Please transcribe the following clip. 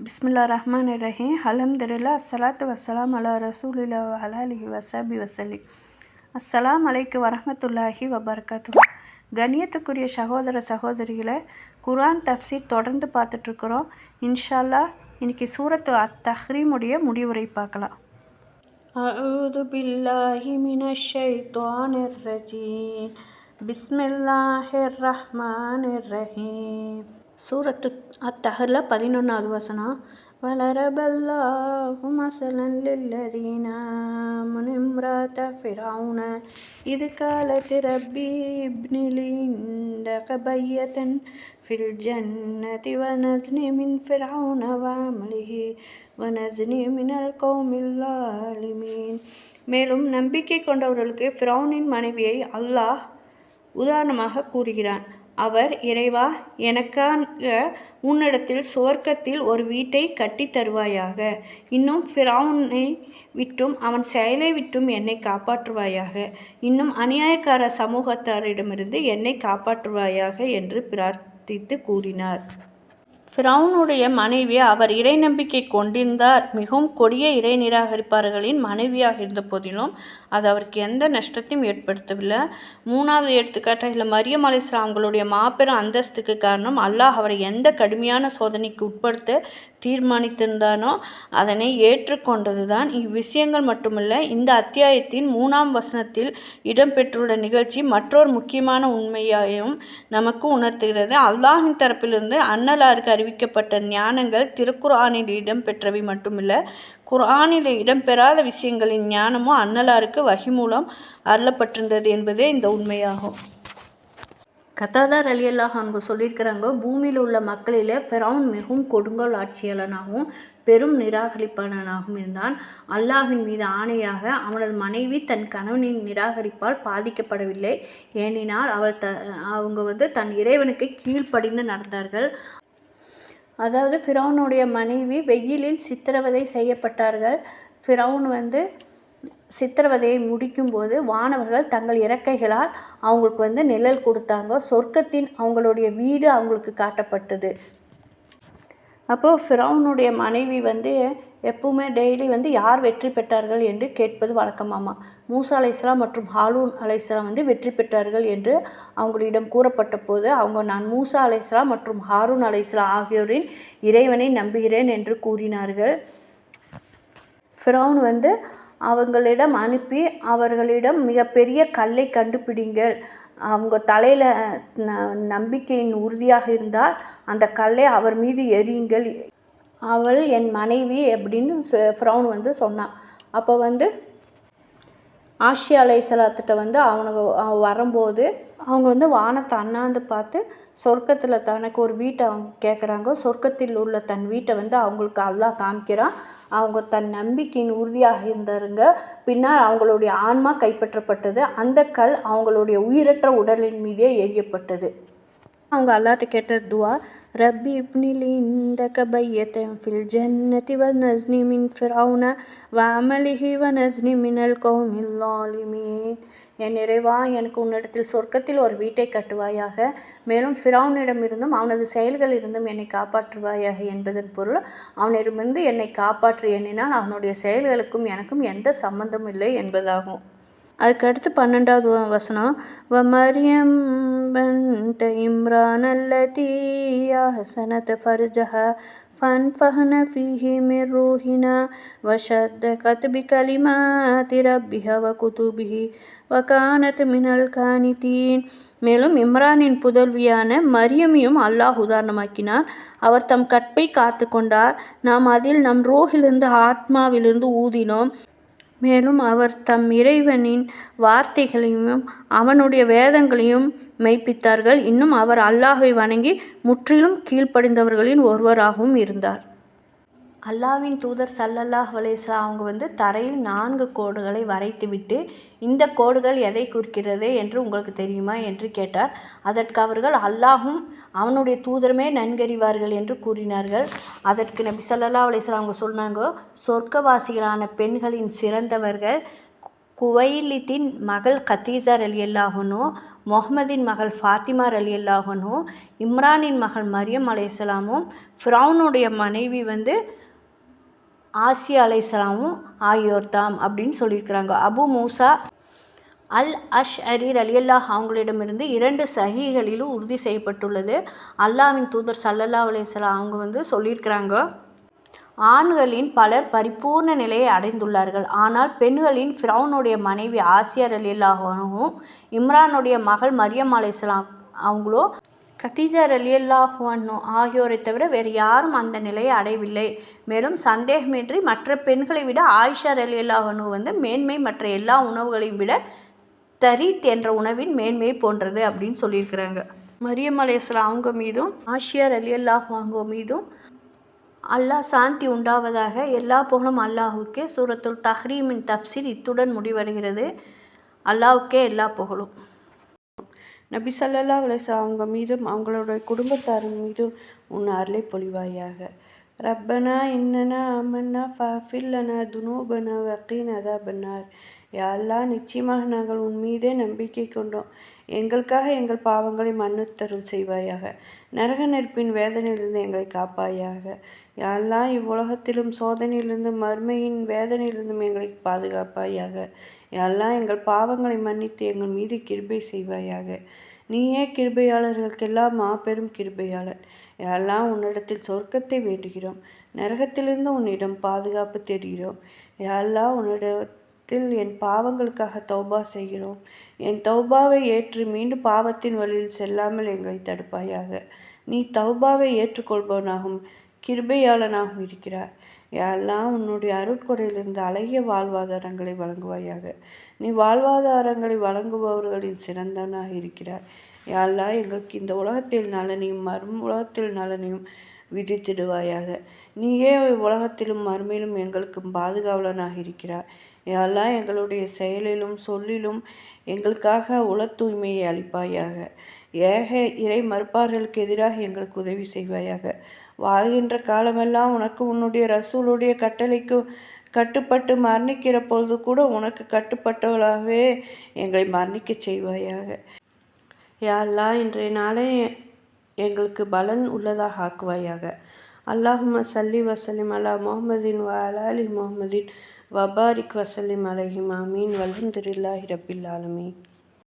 பிஸ்மில்லா ரஹ்மான் ரஹீம் அல்ஹம்துலில்லாஹ் அஸ்ஸலாத்து வஸ்ஸலாம் அலா ரசூலில்லாஹி வ அலா ஆலிஹி வஸஹ்பிஹி வஸல்லிம். அஸ்ஸலாமு அலைக்கும் வரஹ்மத்துல்லாஹி வபரகாத்துஹு. கண்ணியத்துக்குரிய சகோதர சகோதரிகளை, குர்ஆன் தஃப்சீர் தொடர்ந்து பார்த்துட்ருக்குறோம். இன்ஷா அல்லாஹ் இன்னைக்கு சூரத்து அத்-தஹ்ரீமுடைய முடிவுரை பார்க்கலாம். அஊது பில்லாஹி மினஷ் ஷைத்தானிர் ரஜீம். பிஸ்மில்லாஹிர் ரஹ்மானிர் ரஹீம். சூரத்து அத்-தஹ்ரில் 11வது வசனம். வலரபல்லாஹு மஸலன் லில்லதீன ஆமனு இம்ராஅத்த ஃபிர்அவுன இத் காலத் ரப்பி இப்னி லி இந்தக பையத்தன் ஃபில் ஜன்னதி வநஜ்னி மின் ஃபிர்அவுன வஅமலிஹி வநஜ்னி மினல் கௌமில் ஸாலிமீன். மேலும் நம்பிக்கை கொண்டவர்களுக்கு ஃபிர்அவுனின் மனைவியை அல்லாஹ் உதாரணமாக கூறுகிறான். அவர், இறைவா, எனக்காக உன்னிடத்தில் சுவர்க்கத்தில் ஒரு வீட்டை கட்டித் தருவாயாக. இன்னும் ஃபிர்அவுனை விட்டும் அவன் செயலை விட்டும் என்னை காப்பாற்றுவாயாக. இன்னும் அநியாயக்கார சமூகத்தாரிடமிருந்து என்னை காப்பாற்றுவாயாக என்று பிரார்த்தித்து கூறினார். ஃபிர்அவுனுடைய மனைவி அவர் இறை நம்பிக்கை கொண்டிருந்தார். மிகவும் கொடிய இறை நிராகரிப்பாளர்களின் மனைவியாக இருந்த போதிலும் அது அவருக்கு எந்த நஷ்டத்தையும் ஏற்படுத்தவில்லை. 3வது எடுத்துக்காட்டாக இல்லை, மரியம் அலைஹிஸ்ஸலாம் அவங்களுடைய மாபெரும் அந்தஸ்துக்கு காரணம் அல்லாஹ் அவரை எந்த கடுமையான சோதனைக்கு உட்படுத்த தீர்மானித்திருந்தானோ அதனை ஏற்றுக்கொண்டது தான். இவ்விஷயங்கள் மட்டுமல்ல, இந்த அத்தியாயத்தின் 3ஆம் வசனத்தில் இடம்பெற்றுள்ள நிகழ்ச்சி மற்றொரு முக்கியமான உண்மையையும் நமக்கு உணர்த்துகிறது. அல்லாஹின் தரப்பிலிருந்து அன்னலாருக்கு அறிவிக்கப்பட்ட ஞானங்கள் திருக்குர்ஆனில் இடம்பெற்றவை மட்டுமில்லை, குர்ஆனில் இடம்பெறாத விஷயங்களின் ஞானமும் அன்னலாருக்கு வஹி மூலம் அருளப்பட்டிருந்தது என்பதே இந்த உண்மையாகும். கத்தாதா ரலியல்லாஹு அன்ஹு சொல்லியிருக்கிறாங்க, பூமியில் உள்ள மக்களிலே ஃபிர்அவுன் மிகவும் கொடுங்கோல் ஆட்சியாளனாகவும் பெரும் நிராகரிப்பாளனாகவும் இருந்தான். அல்லாஹ்வின் மீது ஆணையாக அவனது மனைவி தன் கணவனின் நிராகரிப்பால் பாதிக்கப்படவில்லை. ஏனெனில் அவங்க தன் இறைவனுக்கு கீழ்ப்படிந்து நடந்தார்கள். அதாவது ஃபிர்அவுனுடைய மனைவி வெயிலில் சித்திரவதை செய்யப்பட்டார்கள். ஃபிர்அவுன் சித்திரவதையை முடிக்கும்போது வானவர்கள் தங்கள் இறக்கைகளால் அவங்களுக்கு நிழல் கொடுத்தாங்க. சொர்க்கத்தின் அவங்களுடைய வீடு அவங்களுக்கு காட்டப்பட்டது. அப்போது ஃபிர்அவுனுடைய மனைவி எப்பவுமே டெய்லி யார் வெற்றி பெற்றார்கள் என்று கேட்பது வழக்கமாமா. மூசா அலைஹிஸ்ஸலாம் மற்றும் ஹாரூன் அலைஹிஸ்ஸலாம் வெற்றி பெற்றார்கள் என்று அவங்களிடம் கூறப்பட்ட போது அவங்க, நான் மூசா அலைஹிஸ்ஸலாம் மற்றும் ஹாரூன் அலைஹிஸ்ஸலாம் ஆகியோரின் இறைவனை நம்புகிறேன் என்று கூறினார்கள். ஃபிர்அவுன் அவங்களிடம் அனுப்பி, அவர்களிடம் மிகப்பெரிய கல்லை கண்டுபிடிங்கள், அவங்க தலையில் நம்பிக்கையின் உறுதியாக இருந்தால் அந்த கல்லை அவர் மீது எறியுங்கள், அவள் என் மனைவி அப்படின்னு ஃபிர்அவுன் சொன்னான். அப்போ ஆசியா அலைஹிஸ்ஸலாத்திட்ட அவனுக்கு வரும்போது அவங்க வானத்தை அண்ணாந்து பார்த்து சொர்க்கத்தில் தனக்கு ஒரு வீட்டை அவங்க கேட்குறாங்க. சொர்க்கத்தில் உள்ள தன் வீட்டை அவங்களுக்கு அல்லாஹ் காமிக்கிறான். அவங்க தன் நம்பிக்கையின் உறுதியாக இருந்தாருங்க. பின்னால் அவங்களுடைய ஆன்மா கைப்பற்றப்பட்டது. அந்த கல் அவங்களுடைய உயிரற்ற உடலின் மீதே எரியப்பட்டது. அவங்க அல்லாஹ்ட்ட கேட்ட துவா, ரப்பி இப்னி லி இந்தக பையத்தன் ஃபில் ஜன்னதி வநஜ்னி மின் ஃபிர்அவுன வஅமலிஹி வநஜ்னி மினல் கௌமில் ஸாலிமீன். என் இறைவா, எனக்கு உன்னிடத்தில் சொர்க்கத்தில் ஒரு வீட்டை கட்டுவாயாக. மேலும் ஃபிர்அவுனிடமிருந்தும் அவனது செயல்களிலிருந்தும் என்னை காப்பாற்றுவாயாக என்பதன் பொருள், அவனிடமிருந்து என்னை காப்பாற்று, எண்ணினால் அவனுடைய செயல்களுக்கும் எனக்கும் எந்த சம்பந்தமும் இல்லை என்பதாகும். அதுக்கடுத்து 12வது வசனம். வ மரியம் பன்த இம்ரான் அல்லதி அஹ்ஸனத் ஃபர்ஜஹா ஃபன்ஃபஹ்னா ஃபீஹி மின் ரூஹினா வஷத்தகத் பிகலிமாத்தி ரப்பிஹா வ குதுபிஹி வ கானத் மினல் கானிதீன். மேலும் இம்ரானின் புதல்வியான மரியமையும் அல்லாஹ் உதாரணமாக்கினார். அவர் தம் கற்பை காத்து கொண்டார். நாம் அதில் நம் ரூஹிலிருந்து ஆத்மாவிலிருந்து ஊதினோம். மேலும் அவர் தம் இறைவனின் வார்த்தைகளையும் அவனுடைய வேதங்களையும் மெய்ப்பித்தார்கள். இன்னும் அவர் அல்லாஹ்வை வணங்கி முற்றிலும் கீழ்ப்படிந்தவர்களின் ஒருவராகவும் இருந்தார். அல்லாஹ்வின் தூதர் ஸல்லல்லாஹு அலைஹி வஸல்லம் அவங்க தரையில் 4 கோடுகளை வரைத்துவிட்டு, இந்த கோடுகள் எதை குறிக்கிறது என்று உங்களுக்கு தெரியுமா என்று கேட்டார். அதற்கு அவர்கள், அல்லாஹும் அவனுடைய தூதருமே நன்கறிவார்கள் என்று கூறினார்கள். அதற்கு நபி ஸல்லல்லாஹு அலைஹி வஸல்லம் அவங்க சொன்னாங்க, சொர்க்கவாசிகளான பெண்களின் சிறந்தவர்கள் குவைலித்தின் மகள் கதீஜா ரலியல்லாஹு அன்ஹா, முஹம்மதின் மகள் ஃபாத்திமா ரலியல்லாஹு அன்ஹும், இம்ரானின் மகள் மரியம் அலைஹிஸ்ஸலாமும், ஃபிரௌனுடைய மனைவி ஆசியா அலைஹிஸ்ஸலாமும் ஆகியோர்தாம் அப்படின்னு சொல்லியிருக்கிறாங்க. அபு மூசா அல் அஷ்அரி ரலியல்லாஹு அவங்களிடமிருந்து 2 சஹீகளிலும் உறுதி செய்யப்பட்டுள்ளது. அல்லாஹ்வின் தூதர் ஸல்லல்லாஹு அலைஹி வஸல்லம் அவங்க சொல்லியிருக்கிறாங்க, ஆண்களின் பலர் பரிபூர்ண நிலையை அடைந்துள்ளார்கள். ஆனால் பெண்களின் ஃபிரௌனுடைய மனைவி ஆசியா ரலியல்லாஹு அன்ஹும், இம்ரானுடைய மகள் மரியம் அலைஹிஸ்ஸலாம் அவங்களோ, கதீஜா ரலியல்லாஹு அன்ஹா ஆகியோரை தவிர வேறு யாரும் அந்த நிலையை அடையவில்லை. மேலும் சந்தேகமின்றி மற்ற பெண்களை விட ஆயிஷா ரலியல்லாஹு அன்ஹா மேன்மை மற்ற எல்லா உணவுகளையும் விட தரீத் என்ற உணவின் மேன்மையை போன்றது அப்படின்னு சொல்லியிருக்கிறாங்க. மரியம் அலைஹிஸ்ஸலாம் அவங்க மீதும் ஆசியா ரலியல்லாஹு அன்ஹா மீதும் அல்லாஹ் சாந்தி உண்டாவதாக. எல்லா புகழும் அல்லாஹுக்கே. சூரத்துல் தஹ்ரீமின் தப்சீர் இத்துடன் முடிவடைகிறது. அல்லாஹுக்கே எல்லா புகழும். நபி ஸல்லல்லாஹு அலைஹி வஸல்லம் அவங்க மீதும் அவங்களுடைய குடும்பத்தாரின் மீதும் உன் அருளை பொழிவாயாக. ரப்பனா இன்னனா ஆமன்னா ஃபஃபிர் லனா துனூபனா வகீனா அஸாபன்னார். யா அல்லாஹ், நிச்சயமாக நாங்கள் உன் மீதே நம்பிக்கை கொண்டோம். எங்களுக்காக எங்கள் பாவங்களை மன்னித்தருள் செய்வாயாக. நரக நெருப்பின் வேதனையிலிருந்து எங்களை காப்பாயாக. யா அல்லாஹ், இவ்வுலகத்திலும் சோதனையிலிருந்து மறுமையின் வேதனையிலிருந்தும் எங்களை பாதுகாப்பாயாக. யா அல்லாஹ், எங்கள் பாவங்களை மன்னித்து எங்கள் மீது கிருபை செய்வாயாக. நீயே கிருபையாளர்களுக்கெல்லாம் மாபெரும் கிருபையாளர். யா அல்லாஹ், உன்னிடத்தில் சொர்க்கத்தை வேண்டுகிறோம். நரகத்திலிருந்து உன்னிடம் பாதுகாப்பு தேடுகிறோம். யா அல்லாஹ், உன்னிடத்தில் என் பாவங்களுக்காக தௌபா செய்கிறோம். என் தௌபாவை ஏற்று மீண்டும் பாவத்தின் வழியில் செல்லாமல் எங்களை தடுப்பாயாக. நீ தௌபாவை ஏற்றுக்கொள்பவனாகவும் கிருபையாளனாகவும் இருக்கிறார். யா அல்லாஹ், உன்னுடைய அருட்கொடையிலிருந்து அழகிய வாழ்வாதாரங்களை வழங்குவாயாக. நீ வாழ்வாதாரங்களை வழங்குபவர்களின் சிறந்தவனாக இருக்கிறார். யா அல்லாஹ், எங்களுக்கு இந்த உலகத்தில் நலனையும் மறும் உலகத்தில் நலனையும் விதித்திடுவாயாக. நீயே உலகத்திலும் மறுமையிலும் எங்களுக்கு பாதுகாவலனாக இருக்கிறார். யா அல்லாஹ், எங்களுடைய செயலிலும் சொல்லிலும் எங்களுக்காக உள தூய்மையை அளிப்பாயாக. ஏக இறை மறுப்பார்களுக்கு எதிராக எங்களுக்கு உதவி செய்வாயாக. வாழ்கின்ற காலமெல்லாம் உனக்கு உன்னுடைய ரசூலுடைய கட்டளைக்கு கட்டுப்பட்டு மரணிக்கிற பொழுது கூட உனக்கு கட்டுப்பட்டவளாகவே எங்களை மரணிக்க செய்வாயாக. யா அல்லாஹ், இன்றைய நாளை எங்களுக்கு பலன் உள்ளதாக ஆக்குவாயாக. அல்லாஹும்ம ஸல்லி வஸல்லிம் அலா முஹம்மதின் வ அலா ஆலி முஹம்மதின் வபாரிக் வஸல்லிம் அலைஹிம். ஆமீன். வல்ஹம்துலில்லாஹி ரப்பில் ஆலமீன்.